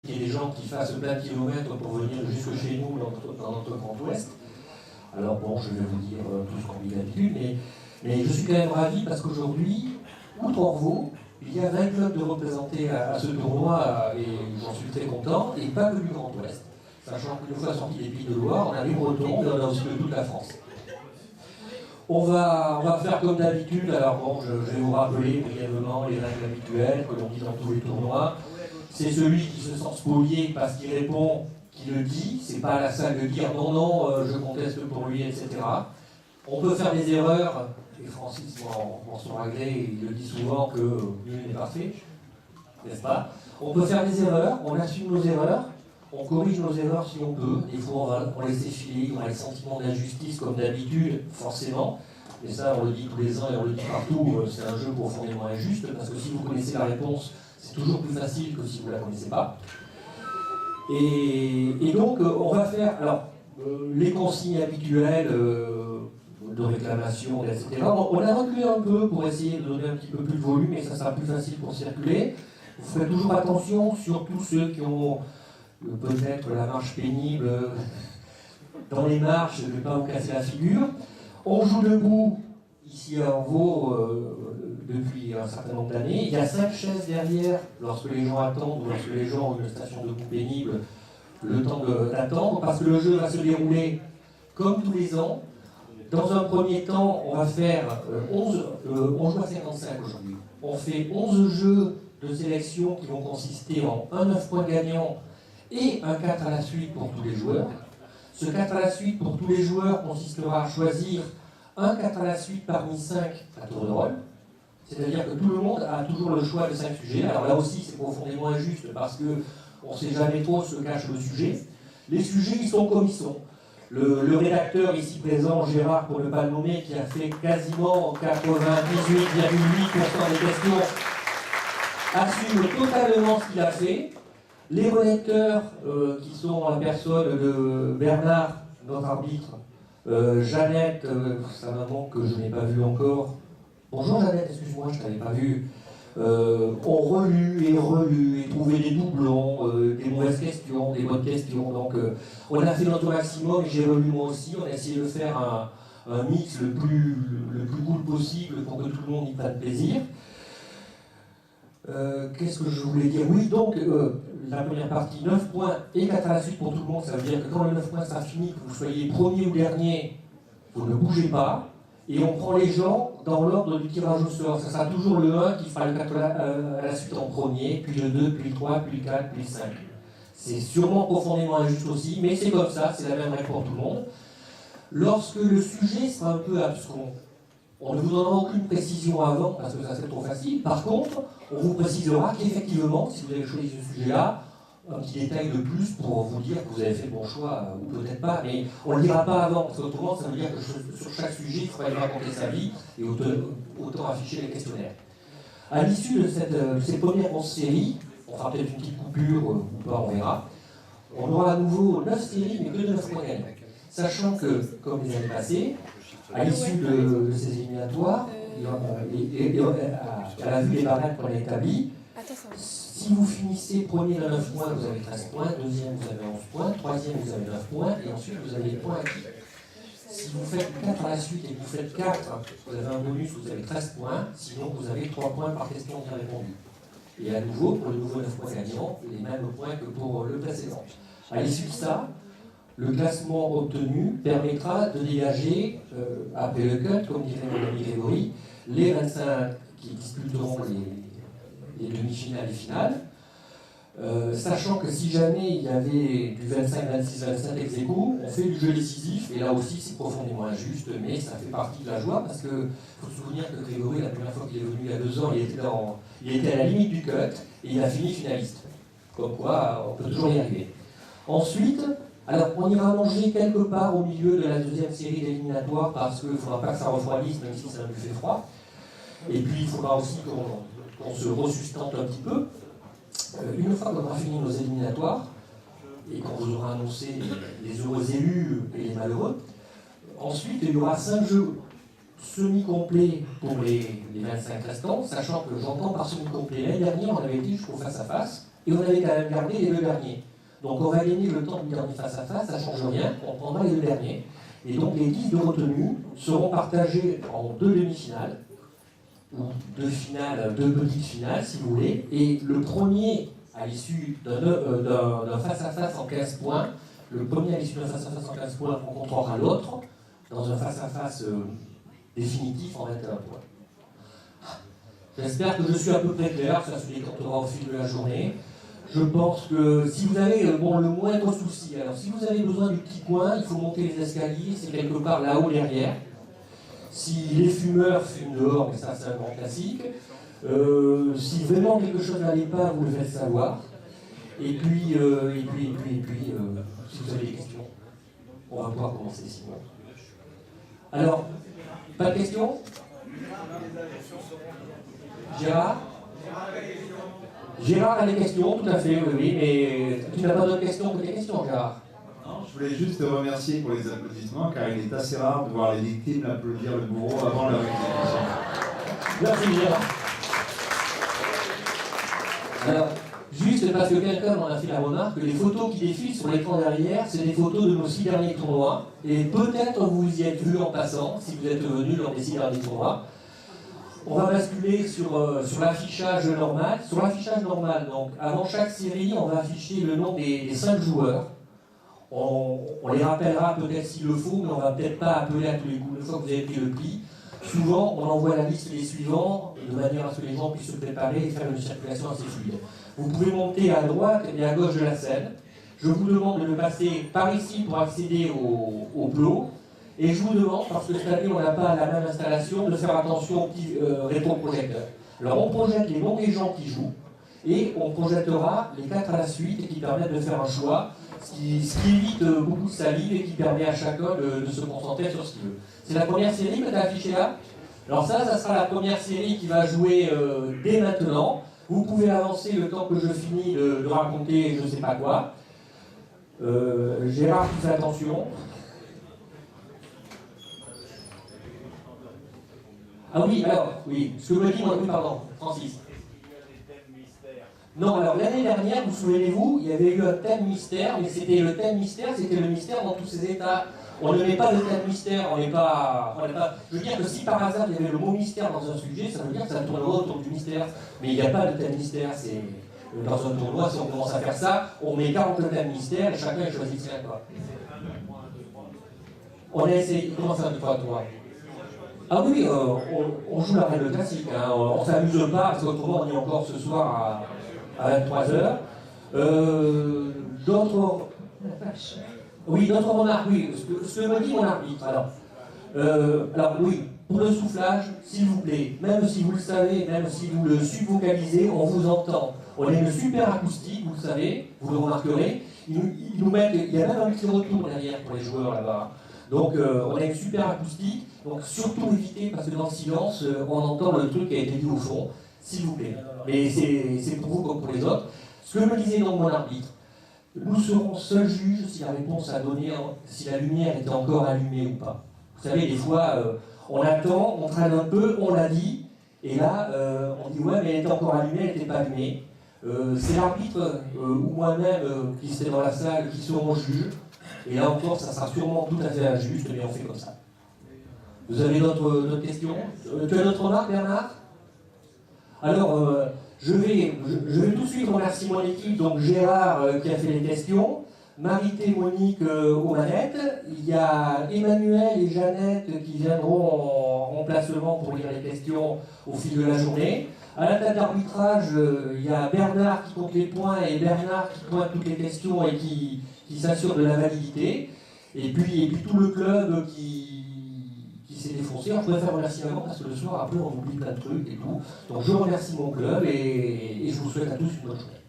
qu'il y ait des gens qui fassent plein de kilomètres pour venir jusque chez nous dans notre Grand Ouest. Alors bon, je vais vous dire tout ce qu'on dit d'habitude, mais je suis quand même ravi parce qu'aujourd'hui, outre Orvault, il y a 20 clubs de représentés à ce tournoi et j'en suis très content, et pas que du Grand Ouest. Sachant qu'une fois sorti des Pays de Loire, on a les Bretons, mais on a aussi de toute la France. On va faire comme d'habitude. Alors bon, je vais vous rappeler brièvement les règles habituelles que l'on dit dans tous les tournois. C'est celui qui se sent spolié parce qu'il répond, qui le dit. C'est pas à la salle de dire non, non, je conteste pour lui, etc. On peut faire des erreurs, et Francis m'en sera gré, il le dit souvent que nul n'est parfait, n'est-ce pas? On peut faire des erreurs, on assume nos erreurs, on corrige nos erreurs si on peut. Des fois, on laisse filer, on a le sentiment d'injustice comme d'habitude, forcément. Et ça, on le dit tous les ans et on le dit partout, c'est un jeu profondément injuste, parce que si vous connaissez la réponse, c'est toujours plus facile que si vous ne la connaissez pas. Et donc, on va faire les consignes habituelles de réclamation, etc. On a reculé un peu pour essayer de donner un petit peu plus de volume, et ça sera plus facile pour circuler. Vous ferez toujours attention, surtout ceux qui ont peut-être la marche pénible dans les marches, de ne pas vous casser la figure. On joue debout, ici à Orvault, depuis un certain nombre d'années. Il y a 5 chaises derrière, lorsque les gens attendent, ou lorsque les gens ont une station debout pénible, le temps d'attendre, parce que le jeu va se dérouler comme tous les ans. Dans un premier temps, on va faire 11, on joue à 55 aujourd'hui. On fait 11 jeux de sélection qui vont consister en un 9 points gagnant et un 4 à la suite pour tous les joueurs. Ce 4 à la suite pour tous les joueurs consistera à choisir un 4 à la suite parmi 5 à tour de rôle. C'est-à-dire que tout le monde a toujours le choix de 5 sujets. Alors là aussi, c'est profondément injuste parce qu'on ne sait jamais trop ce que cache le sujet. Les sujets, ils sont comme ils sont. Le rédacteur ici présent, Gérard, pour ne pas le nommer, qui a fait quasiment 98,8% des questions, assume totalement ce qu'il a fait. Les relecteurs, qui sont en personne de Bernard, notre arbitre, Jeannette, sa maman que je n'ai pas vue encore. Bonjour Jeannette, excuse-moi, je ne t'avais pas vue. Ont relu et trouvé des doublons, des mauvaises questions, des bonnes questions. Donc on a fait notre maximum, et j'ai relu moi aussi. On a essayé de faire un mix le plus cool possible pour que tout le monde y prenne plaisir. Qu'est-ce que je voulais dire? Oui, donc la première partie, 9 points et 4 à la suite pour tout le monde. Ça veut dire que quand le 9 points sera fini, que vous soyez premier ou dernier, vous ne bougez pas. Et on prend les gens dans l'ordre du tirage au sort. Ça sera toujours le 1 qui fera le 4 à la suite en premier, puis le 2, puis le 3, puis le 4, puis le 5. C'est sûrement profondément injuste aussi, mais c'est comme ça, c'est la même règle pour tout le monde. Lorsque le sujet sera un peu abscon, on ne vous donnera aucune précision avant, parce que ça serait trop facile. Par contre, on vous précisera qu'effectivement, si vous avez choisi ce sujet-là, un petit détail de plus pour vous dire que vous avez fait le bon choix, ou peut-être pas, mais on ne le dira pas avant, parce qu'autrement, ça veut dire que sur chaque sujet, il faudra lui raconter sa vie, et autant afficher les questionnaires. À l'issue de cette première 11 séries, on fera peut-être une petite coupure, ou pas, on verra, on aura à nouveau 9 séries, mais que de 9 points gagnants. Sachant que, comme les années passées, à l'issue de ces éliminatoires, à la vue des barèmes qu'on a établis, si vous finissez premier de 9 points, vous avez 13 points, deuxième vous avez 11 points, troisième vous avez 9 points, et ensuite vous avez les points acquis. Si vous faites 4 à la suite et que vous faites 4, vous avez un bonus, vous avez 13 points, sinon vous avez 3 points par question bien répondue. Et à nouveau, pour le nouveau 9 points gagnant, les mêmes points que pour le précédent. À l'issue de ça, le classement obtenu permettra de dégager, après le cut, comme dirait mon ami Grégory, les 25 qui disputeront les demi-finales et finales, sachant que si jamais il y avait du 25, 26, 27 ex aequo, on fait du jeu décisif, et là aussi c'est profondément injuste, mais ça fait partie de la joie, parce que faut se souvenir que Grégory, la première fois qu'il est venu il y a 2 ans, il était à la limite du cut, et il a fini finaliste. Comme quoi, on peut toujours y arriver. Ensuite, alors on ira manger quelque part au milieu de la deuxième série d'éliminatoires, parce qu'il ne faudra pas que ça refroidisse, même si ça nous fait froid. Et puis il faudra aussi qu'on se resustente un petit peu. Une fois qu'on aura fini nos éliminatoires, et qu'on vous aura annoncé les heureux élus et les malheureux, ensuite il y aura 5 jeux semi-complets pour les 25 restants, sachant que j'entends par semi-complet, l'année dernière on avait été jusqu'au face-à-face, et on avait quand même gardé les deux derniers. Donc on va gagner le temps du dernier face-à-face, ça ne change rien, on prendra les deux derniers. Et donc les 10 de retenue seront partagés en deux demi-finales, ou deux petites finales si vous voulez, et le premier à l'issue d'un face-à-face en 15 points, le premier à l'issue d'un face-à-face en 15 points rencontrera l'autre dans un face-à-face définitif en 21 points. J'espère que je suis à peu près clair, ça se décomptera au fil de la journée. Je pense que si vous avez le moindre souci, alors si vous avez besoin du petit coin, il faut monter les escaliers, c'est quelque part là-haut derrière. Si les fumeurs fument dehors, mais ça c'est un grand classique. Si vraiment quelque chose n'allait pas, vous le faites savoir. Et puis, si vous avez des questions, on va pouvoir commencer sinon. Alors, pas de questions? Gérard a des questions, tout à fait, oui, mais tu n'as pas d'autres questions que des questions, Gérard? Non, je voulais juste te remercier pour les applaudissements, car il est assez rare de voir les victimes applaudir le bourreau avant leur exécution. Merci, Gérard. Alors, juste parce que quelqu'un m'en a fait la remarque, que les photos qui défilent sur l'écran derrière, c'est des photos de nos 6 derniers tournois, et peut-être vous y êtes vu en passant, si vous êtes venu lors des 6 derniers tournois. On va basculer sur l'affichage normal. Sur l'affichage normal, donc, avant chaque série, on va afficher le nom des 5 joueurs. On les rappellera peut-être s'il le faut, mais on ne va peut-être pas appeler à tous les coups. Une fois que vous avez pris le pli, souvent on envoie la liste des suivants, de manière à ce que les gens puissent se préparer et faire une circulation assez fluide. Vous pouvez monter à droite et à gauche de la scène. Je vous demande de le passer par ici pour accéder au plot. Et je vous demande, parce que cette année on n'a pas la même installation, de faire attention au petit rétroprojecteur. Alors on projette les noms des gens qui jouent, et on projettera les 4 à la suite, et qui permettent de faire un choix, ce qui évite beaucoup de salive et qui permet à chacun de se concentrer sur ce qu'il veut. C'est la première série que tu as affichée là. Alors ça sera la première série qui va jouer dès maintenant. Vous pouvez avancer le temps que je finis de raconter je ne sais pas quoi. Gérard, tu fais attention. Ah oui, alors, oui, ce que me dit, oui, pardon, Francis. Non, alors l'année dernière, vous souvenez-vous, il y avait eu un thème mystère, mais c'était le thème mystère, c'était le mystère dans tous ses états. On ne met pas de thème mystère, on n'est pas... Je veux dire que si par hasard il y avait le mot mystère dans un sujet, ça veut dire que ça tournera autour du mystère. Mais il n'y a pas de thème mystère, c'est... Dans un tournoi, si on commence à faire ça, on met 40 thèmes mystères et chacun choisit ce qu'il a. On a essayé, comment ça, 2 fois 3? Ah oui, on joue la règle classique, hein. On ne s'amuse pas, parce qu'autrement on est encore ce soir à 23h. D'autres... Oui, d'autres remarques, oui. Ce que me dit mon arbitre, alors oui, pour le soufflage, s'il vous plaît, même si vous le savez, même si vous le subvocalisez, on vous entend. On a une super acoustique, vous le savez, vous le remarquerez. Ils nous mettent, il y a même un petit retour derrière pour les joueurs là-bas. Donc on a une super acoustique, donc surtout évitez, parce que dans le silence, on entend le truc qui a été dit au fond, s'il vous plaît. Mais c'est pour vous comme pour les autres. Ce que me disait donc mon arbitre, nous serons seuls juges si la réponse à donner, si la lumière était encore allumée ou pas. Vous savez, des fois, on attend, on traîne un peu, on l'a dit, et là, on dit ouais, mais elle était encore allumée, elle n'était pas allumée. C'est l'arbitre ou moi-même qui serait dans la salle, qui seront juges. Et là encore, ça sera sûrement tout à fait injuste, mais on fait comme ça. Vous avez d'autres questions? Tu as d'autres remarques, Bernard? Alors, je vais tout de suite remercier mon équipe, donc Gérard qui a fait les questions, Marité, Monique aux manettes, il y a Emmanuel et Jeannette qui viendront en remplacement pour lire les questions au fil de la journée. À la table d'arbitrage, il y a Bernard qui compte les points et Bernard qui pointe toutes les questions et qui s'assure de la validité. Et puis tout le club qui s'est défoncé. Alors, je préfère remercier avant parce que le soir, après, on oublie plein de trucs et tout. Donc je remercie mon club et je vous souhaite à tous une bonne journée.